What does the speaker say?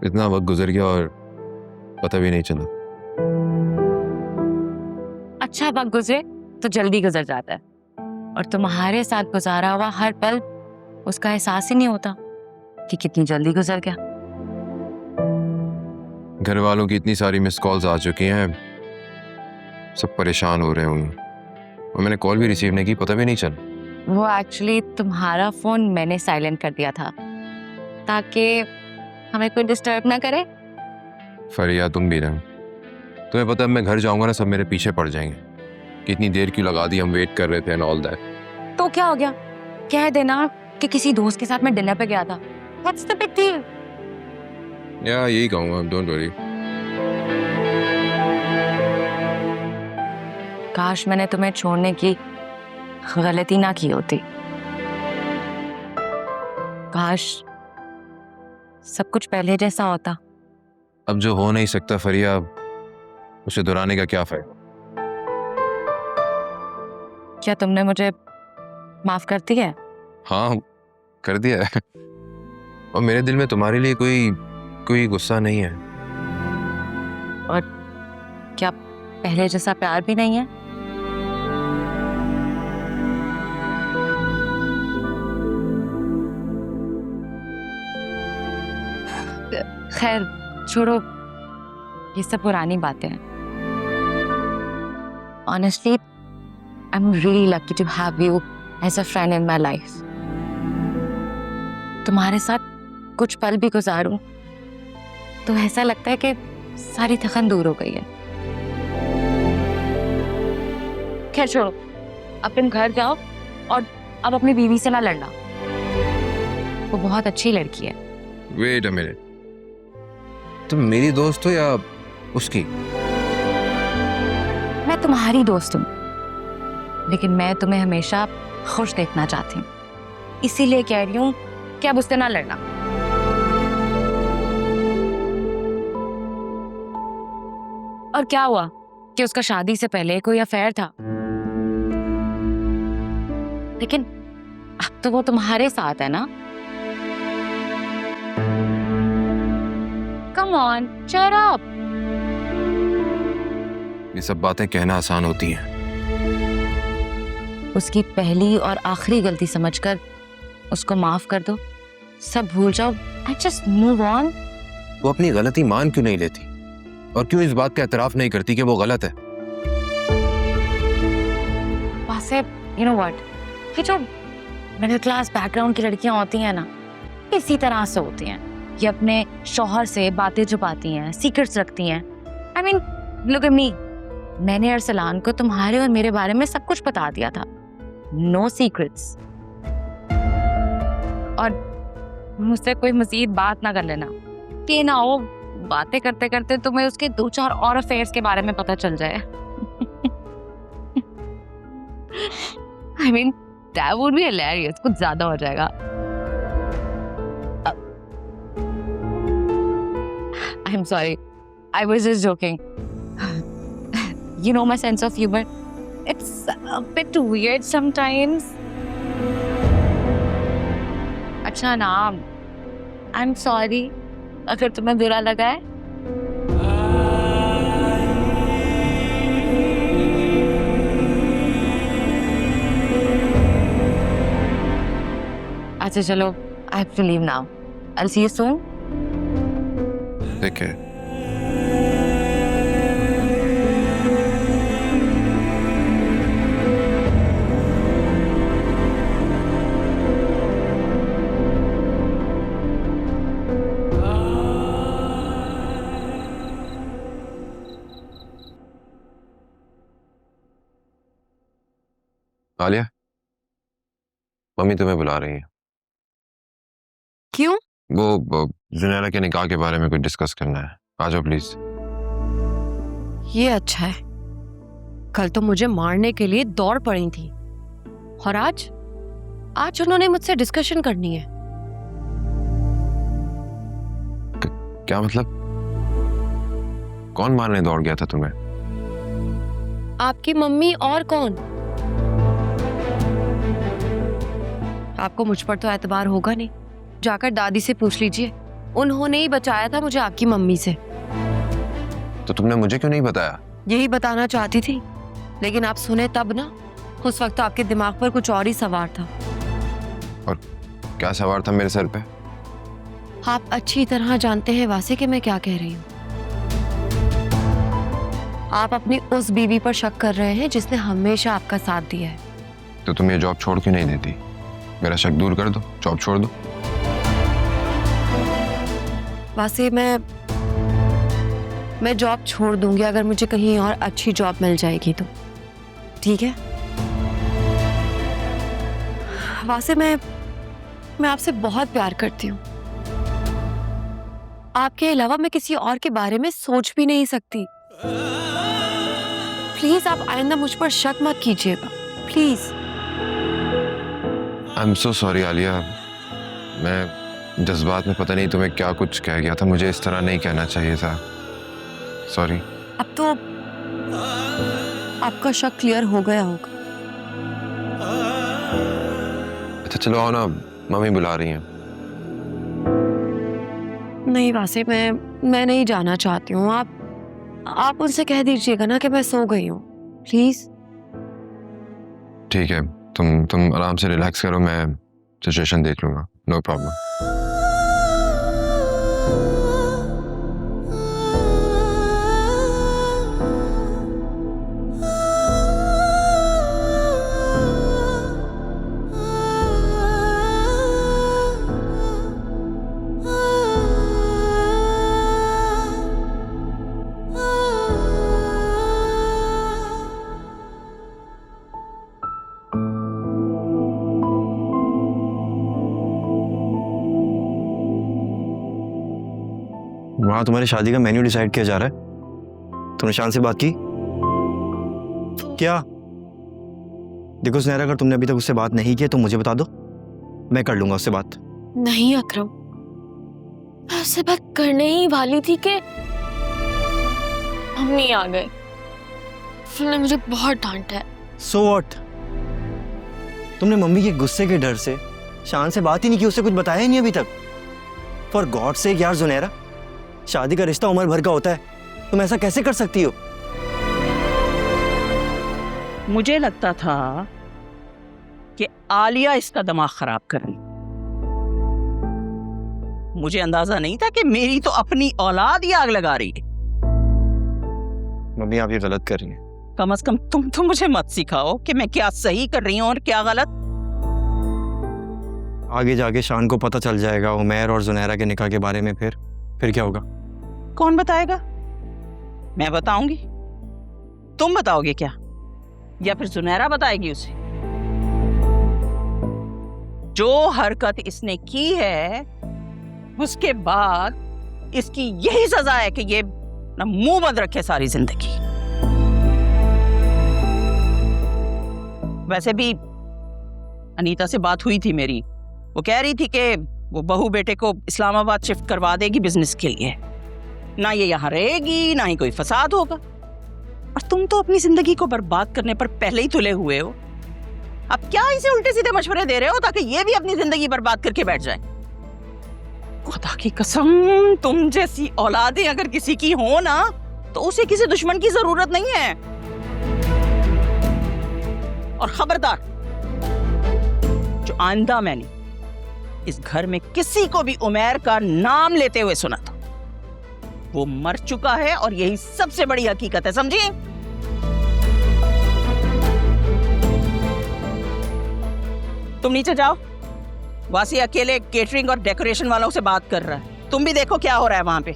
इतना वक्त गुजर गया और पता भी नहीं चला। अच्छा वक्त गुजरे तो जल्दी गुजर जाता है, और तुम्हारे साथ गुजारा हुआ हर पल उसका एहसास ही नहीं होता कि कितनी जल्दी गुजर गया। घर वालों की इतनी सारी मिस कॉल्स आ चुकी हैं, सब परेशान हो रहे होंगे, और मैंने कॉल भी रिसीव नहीं की, पता भी नहीं चला। वो एक्चुअली तुम्हारा फोन मैंने साइलेंट कर दिया था ताकि हमें कोई डिस्टर्ब ना करे। फरिया तुम भी रहो, तुम्हें पता है मैं घर जाऊंगा ना सब मेरे पीछे पड़ जाएंगे, कितनी देर क्यों लगा दी, हम वेट कर रहे थे एंड ऑल दैट। तो क्या हो गया, कह देना कि किसी दोस्त के साथ मैं डिनर पे गया था। What's the big deal? या यही कहूँगा, डोंट वरी। काश मैंने तुम्हें छोड़ने की गलती ना की होती, काश सब कुछ पहले जैसा होता। अब जो हो नहीं सकता फरिया, उसे दोहराने का क्या फायदा। क्या तुमने मुझे माफ करती है? हाँ कर दिया है, और मेरे दिल में तुम्हारे लिए कोई गुस्सा नहीं है। और क्या पहले जैसा प्यार भी नहीं है? खैर छोड़ो, ये सब पुरानी बातें हैं। Honestly, I'm really lucky to have you as a friend in my life. तुम्हारे साथ कुछ पल भी गुजारूं तो ऐसा लगता है कि सारी थकन दूर हो गई है। खैर छोड़ो, अब तुम घर जाओ और अब अपनी बीवी से ना लड़ना, वो बहुत अच्छी लड़की है। वेट अ मिनट, तुम मेरी दोस्त हो या उसकी? मैं तुम्हारी दोस्त हूँ, लेकिन मैं तुम्हें हमेशा खुश देखना चाहती हूँ, इसीलिए कह रही हूँ कि अब उससे ना लड़ना। और क्या हुआ कि उसका शादी से पहले कोई अफेयर था, लेकिन अब तो वो तुम्हारे साथ है ना। Come on, cheer up। ये सब बातें कहना आसान होती हैं। उसकी पहली और आखिरी गलती समझकर उसको माफ कर दो, सब भूल जाओ and just move on। वो अपनी गलती मान क्यों नहीं लेती, और क्यों इस बात का एतराफ नहीं करती कि वो गलत है? वैसे you know what, ये जो मिडिल क्लास बैकग्राउंड की लड़कियां होती हैं ना, इसी तरह से होती हैं। ये अपने शौहर से बातें छुपाती हैं, सीक्रेट्स रखती हैं। I mean, look at me, मैंने अरसलान को तुम्हारे और मेरे बारे में सब कुछ बता दिया था, नो सीक्रेट्स। और मुझसे कोई मजीद बात ना कर लेना कि ना हो बातें करते करते तुम्हें उसके 2-4 और अफेयर्स के बारे में पता चल जाए। I mean, that would be hilarious, कुछ ज्यादा हो जाएगा। I'm sorry, I was just joking. You know my sense of humor. It's a bit weird sometimes. अच्छा नाम, I'm sorry अगर तुम्हें बुरा लगा है। अच्छा चलो, I have to leave now. I'll see you soon. Take care. Alia, mummy तुम्हें बुला रही है। क्यों? वो जुनैरा के निकाह के बारे में कुछ डिस्कस करना है, आ जाओ प्लीज। ये अच्छा है, कल तो मुझे मारने के लिए दौड़ पड़ी थी, और आज उन्होंने मुझसे डिस्कशन करनी है। क्या मतलब? कौन मारने दौड़ गया था तुम्हें? आपकी मम्मी, और कौन? आपको मुझ पर तो एतबार होगा नहीं, जाकर दादी से पूछ लीजिए उन्होंने ही बचाया था मुझे आपकी मम्मी से। तो तुमने मुझे क्यों नहीं बताया? यही बताना चाहती थी, लेकिन आप सुने तब ना। उस वक्त तो आपके दिमाग पर कुछ और ही सवार था। और क्या सवार था मेरे सर पे? आप अच्छी तरह जानते हैं वासे कि मैं क्या कह रही हूँ। आप अपनी उस बीवी पर शक कर रहे हैं जिसने हमेशा आपका साथ दिया है। तो तुम ये जॉब छोड़ क्यों नहीं देती? मेरा शक दूर कर दो, जॉब छोड़ दो। वासे मैं जॉब छोड़ दूंगी अगर मुझे कहीं और अच्छी जॉब मिल जाएगी तो, ठीक है? वासे मैं आपसे बहुत प्यार करती हूँ। आपके अलावा मैं किसी और के बारे में सोच भी नहीं सकती। प्लीज आप आइंदा मुझ पर शक मत कीजिएगा, please. I am so sorry Alia, मैं जज्बात में पता नहीं तुम्हें क्या कुछ कह गया था। मुझे इस तरह नहीं कहना चाहिए था, सॉरी। अब तो आपका शक क्लियर हो गया होगा। अच्छा चलो आओ ना, मम्मी बुला रही हैं। नहीं वासे, मैं नहीं जाना चाहती हूँ। आप उनसे कह दीजिएगा ना कि मैं सो गई हूँ, प्लीज। ठीक है, तुम आराम से रिलैक्स करो, मैं सिचुएशन देख लूंगा, नो प्रॉब्लम। वहाँ तुम्हारी शादी का मेन्यू डिसाइड किया जा रहा है। तुमने शान से बात की क्या? देखो सुनहरा, अगर तुमने अभी तक उससे बात नहीं की तो मुझे बता दो, मैं कर लूंगा उससे बात। नहीं अकरम, मैं उससे बात करने ही वाली थी कि मम्मी आ गए। उन्होंने मुझे बहुत डांटा है। So what? तुमने मम्मी के गुस्से के डर से शान से बात ही नहीं की, उससे कुछ बताया ही नहीं अभी तक। फॉर गॉड सेक यार सुनहरा, शादी का रिश्ता उम्र भर का होता है, तुम ऐसा कैसे कर सकती हो? मुझे लगता था कि आलिया इसका दिमाग खराब कर रही। मुझे अंदाजा नहीं था कि मेरी तो अपनी औलाद ही आग लगा रही है। मम्मी आप ये गलत कर रही हैं। कम से कम तुम तो मुझे मत सिखाओ कि मैं क्या सही कर रही हूँ और क्या गलत। आगे जाके शान को पता चल जाएगा उमैर और जुनैरा के निकाह के बारे में, फिर क्या होगा? कौन बताएगा? मैं बताऊंगी? तुम बताओगे क्या? या फिर जुनैरा बताएगी उसे? जो हरकत इसने की है उसके बाद इसकी यही सजा है कि ये ना मुंह बंद रखे सारी जिंदगी। वैसे भी अनीता से बात हुई थी मेरी, वो कह रही थी कि वो बहू बेटे को इस्लामाबाद शिफ्ट करवा देगी बिजनेस के लिए, ना ये यहाँ रहेगी ना ही कोई फसाद होगा। और तुम तो अपनी जिंदगी को बर्बाद करने पर पहले ही तुले हुए हो। अब क्या इसे उल्टे सीधे मशवरे दे रहे हो ताकि ये भी अपनी जिंदगी बर्बाद करके बैठ जाए? खुदा की कसम, तुम जैसी औलादें अगर किसी की हो ना तो उसे किसी दुश्मन की जरूरत नहीं है। और खबरदार, जो आइंदा मैंने इस घर में किसी को भी उमैर का नाम लेते हुए सुना था, वो मर चुका है और यही सबसे बड़ी हकीकत है, समझी? तुम नीचे जाओ, वासी अकेले केटरिंग और डेकोरेशन वालों से बात कर रहा है। तुम भी देखो क्या हो रहा है वहां पे।